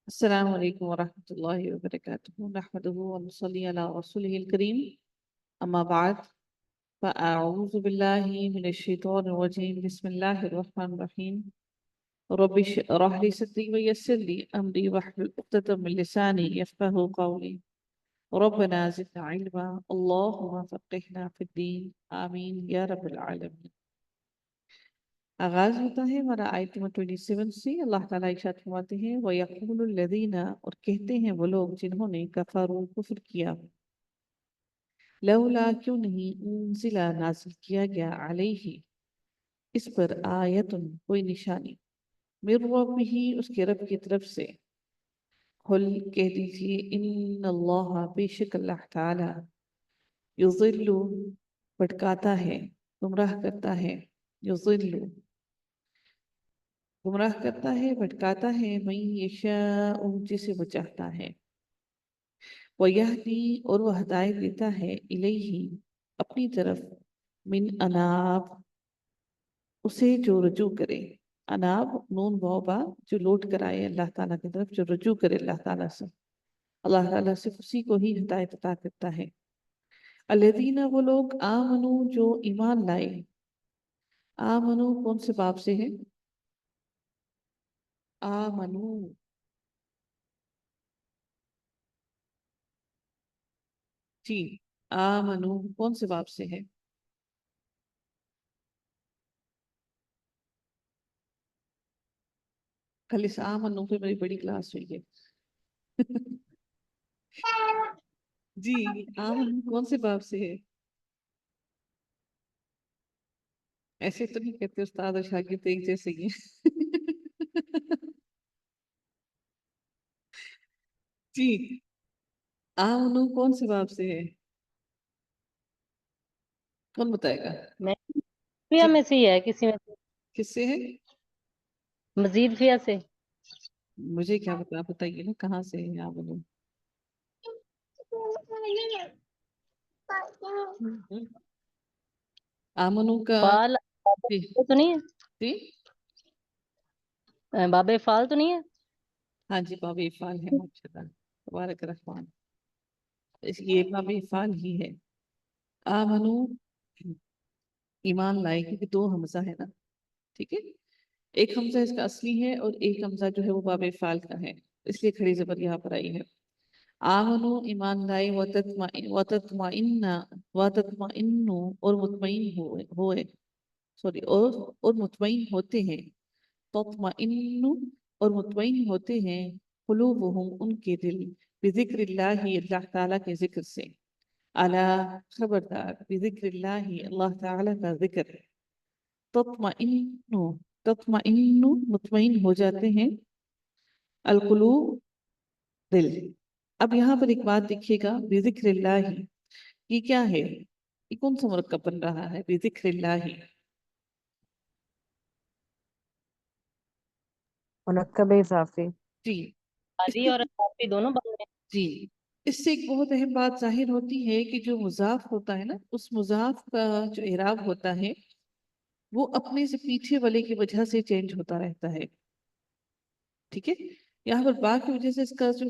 السلام عليكم ورحمة الله وبركاته نحمده ونصلي على رسوله الكريم أما بعد فأعوذ بالله من الشيطان الرجيم بسم الله الرحمن الرحيم رب اشرح لي صدري ويسر لي أمري واحلل عقدة من لساني يفقهوا قولي ربنا زدنا علما اللهم فقهنا في الدين آمين يا رب العالمين آغاز ہوتا ہے ہمارا آیت نمبر 27 سے اللہ تعالیٰ ارشاد فرماتے ہیں وَيَقُولُ الَّذِينَ اور کہتے ہیں وہ لوگ جنہوں نے کفروا کفر کیا لولا کیوں نہیں انزل نازل کیا گیا علیہ اس پر آیتن کوئی نشانی من ربہ اس کے رب کی طرف سے قل کہہ دیجئے ان اللہ بے شک اللہ تعالیٰ یضل بھٹکاتا ہے گمراہ کرتا ہے یضل گمراہ کرتا ہے بھٹکاتا ہے من یشاء جسے وہ چاہتا ہے وَيَهْدِي اور وہ ہدایت دیتا ہے الیہ اپنی طرف من اناب اسے جو رجوع کرے اناب نون بابا جو لوٹ کر آئے اللہ تعالیٰ کی طرف جو رجوع کرے اللہ تعالیٰ سے اللہ تعالیٰ صرف اسی کو ہی ہدایت عطا کرتا ہے الذین وہ لوگ آمنو جو ایمان لائے آمنو کون سے باب سے ہے آمنو جی آمنو کون سے باب سے ہے کل اس آمنو پہ میری بڑی کلاس ہوئی ہے جی آمنو کون سے باب سے ہے ایسے تو نہیں کہتے استاد اور شاگرد ایک جیسے ہی ہیں جی آمنو کون سے باب سے ہے کون بتائے گا میں جی فیا میں سے ہی ہے کسی میں سے کس سے ہے مزید فیا سے مجھے کیا پتا بتائیے نا کہاں سے ہے آمنو آمنو کا فال جی تو نہیں جی ہے باب فال تو نہیں ہے ہاں جی باب افعال ہے ماشاء اللہ تبارک الرحمن یہ باب افعال ہی ہے آمنو ایمان لائے کیونکہ دو حمزہ ہے نا ٹھیک ہے ایک حمزہ اس کا اصلی ہے اور ایک حمزہ جو ہے وہ باب فعال کا ہے اس لیے کھڑی زبر یہاں پر آئی ہے آمنو ایمان لائے وتطمئن اور مطمئن ہوئے سوری اور مطمئن ہوتے ہیں تطمئن اور مطمئن ہوتے ہیں قلوبہم ان کے دل بذکر اللہ اللہ تعالیٰ کے ذکر سے الا خبردار بذکر اللہ اللہ تعالیٰ کا ذکر تطمئن مطمئن ہو جاتے ہیں القلوب دل اب یہاں پر ایک بات دیکھیے گا بذکر اللہ یہ کیا ہے یہ کون سا مرکب بن رہا ہے بذکر اللہ منکب اضافی جی اس حاجی سے اور اضافی دونوں بن رہے جی اس سے ایک بہت اہم بات ظاہر ہوتی ہے کہ جو مضاف ہوتا ہے نا اس مضاف کا جو اعراب ہوتا ہے وہ اپنے سے پیچھے والے کی وجہ سے چینج ہوتا رہتا ہے ٹھیک ہے یہاں پر با کی وجہ سے اس کا جو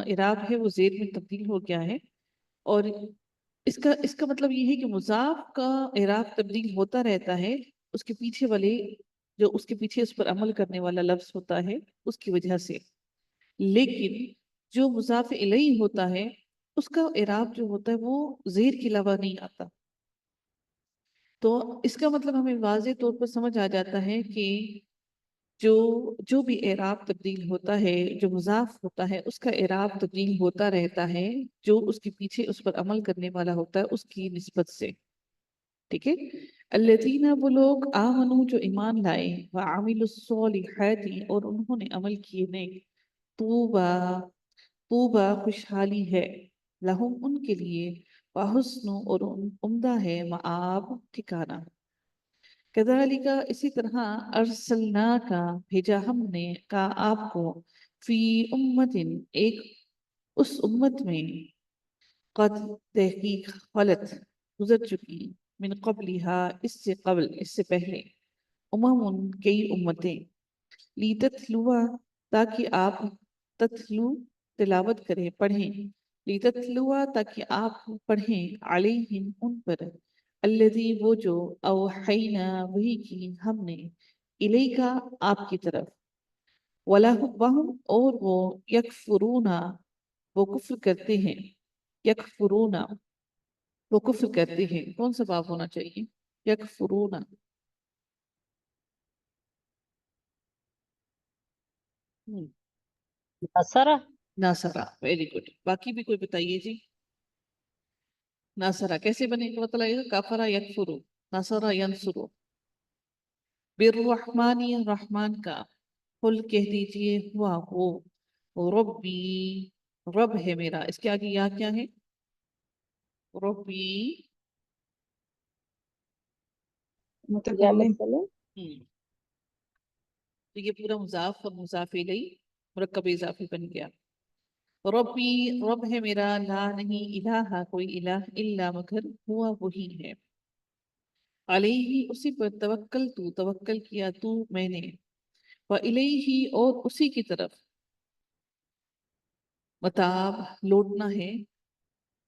اعراب ہے وہ زیر میں تبدیل ہو گیا ہے اور اس کا مطلب یہ ہے کہ مضاف کا اعراب تبدیل ہوتا رہتا ہے اس کے پیچھے والے جو اس کے پیچھے اس پر عمل کرنے والا لفظ ہوتا ہے اس کی وجہ سے لیکن جو مضاف الیہ ہوتا ہے اس کا اعراب جو ہوتا ہے وہ زیر کے علاوہ نہیں آتا تو اس کا مطلب ہمیں واضح طور پر سمجھ آ جاتا ہے کہ جو بھی اعراب تبدیل ہوتا ہے جو مضاف ہوتا ہے اس کا اعراب تبدیل ہوتا رہتا ہے جو اس کے پیچھے اس پر عمل کرنے والا ہوتا ہے اس کی نسبت سے ٹھیک ہے الذین وہ لوگ آمنو جو ایمان لائے وعملوا الصالحات اور انہوں نے عمل کیے نیک طوبا خوشحالی ہے لہم ان کے لیے وحسن اور عمدہ ہے مآب ٹھکانہ کذالک اسی طرح ارسلنا کا بھیجا ہم نے کا آپ کو فی امت ایک اس امت میں قد تحقیق خلط گزر چکی من قبلها اس سے قبل اس سے پہلے کئی امتیں لیتتلوا تاکہ آپ تتلو تلاوت کریں پڑھیں، لتتلوا تاکہ آپ پڑھیں، علیہم ان پر، الذی وہ جو، اوحینا وہی کی ہم نے، الیکا آپ کی طرف، وَلَهُمْ اور وہ، یکفرون وہ کفر کرتے ہیں، یکفرون وہ کفر کرتے ہیں، کون سا باب ہونا چاہیے؟ یکفرون، نصرہ ناصرہ، ویری گڈ، باقی بھی کوئی بتائیے جی۔ ناصرہ کیسے بنے گا بتلائیے گا؟ کافرہ یکفرو، ناصرہ ینصرو، بالرحمن رحمان کا، قل کہہ دیجئے ہوا وہ، ربی رب ہے میرا، اس کے آگے یہاں کیا ہے؟ ربی، یا متکلم متکلم تو یہ پورا مضاف اور مضاف الیہ مرکب اضافی بن گیا۔ ربی رب ہے میرا، لا نہیں، الہ کوئی الہ، الا مگر ہوا وہی ہے، علیہ اسی پر، توکل کیا تو میں نے، وَإِلَيْهِ اور اسی کی طرف، متاب لوٹنا ہے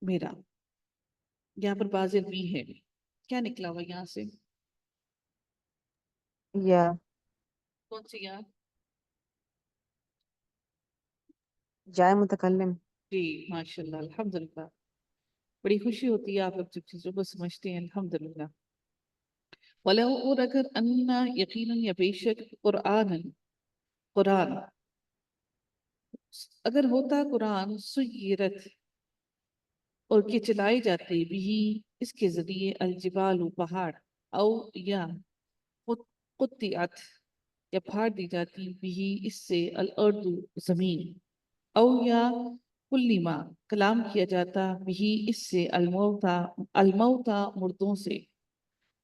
میرا، یہاں پر بازر بھی ہے، کیا نکلا ہوا یہاں سے؟ یا کون سی یہاں؟ جائے متکلم جی ماشاءاللہ، الحمدللہ، بڑی خوشی ہوتی ہے آپ لوگ جب چیزوں کو سمجھتے ہیں، الحمدللہ۔ وَلَوْ اور اگر انا یقیناً یا بے شک قرآن اگر ہوتا قرآن سیرت اور کہ چلائے جاتے بھی اس کے ذریعے الجبال پہاڑ، او یا قطعت یا پھاڑ دی جاتی بھی اس سے الارض زمین، او یا کلما کلام کیا جاتا بھی اس سے الموتا مردوں سے،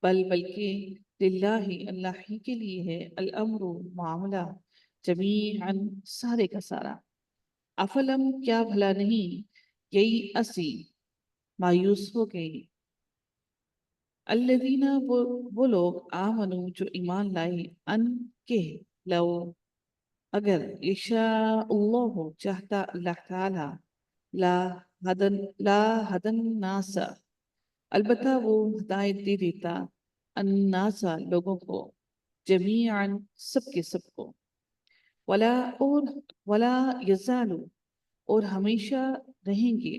بلکہ للہ اللہ ہی کے لیے ہے، الامر معاملہ، جمیعاً سارے کا سارا، افلم کیا بھلا نہیں، یہی اسی مایوس ہو گئی، الذین وہ لوگ آمنو جو ایمان لائے، ان کے لو اگر یشاء اللہ چاہتا اللہ تعالی، لا ہدن ناسا البتہ وہ ہدایت دے دیتا، الناسا لوگوں کو، جمیعاً سب کے سب کو، ولا یزالو اور ہمیشہ رہیں گے،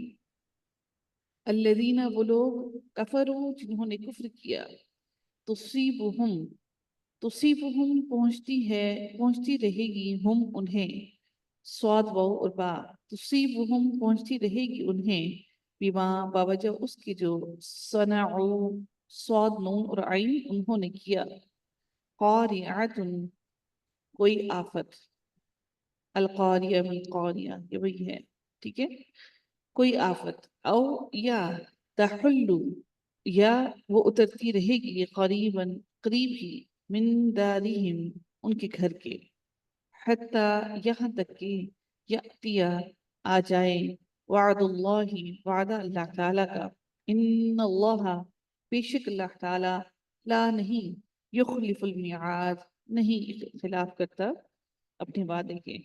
الذین وہ لوگ کفروا جنہوں نے کفر کیا، تصیبہم پہنچتی رہے گی ہم انہیں، صاد و اور با، تصیبہم پہنچتی رہے گی انہیں، بما باوجہ اس کی جو صنعوا صاد نون اور عین انہوں نے کیا، قاریعۃ کوئی آفت، القاریہ من قاریہ یہ وہی ہے، ٹھیک ہے، کوئی آفت، او یا تحلو یا وہ اترتی رہے گی، قریباً قریب ہی، من دارہم ان کے گھر کے، حتی یہاں تک کہ یأتیا آ جائے، وعد اللہ وعدہ اللہ تعالیٰ کا، ان اللہ بے شک اللہ تعالیٰ، لا نہیں، یخلف المیعاد نہیں خلاف کرتا اپنے وعدے کے،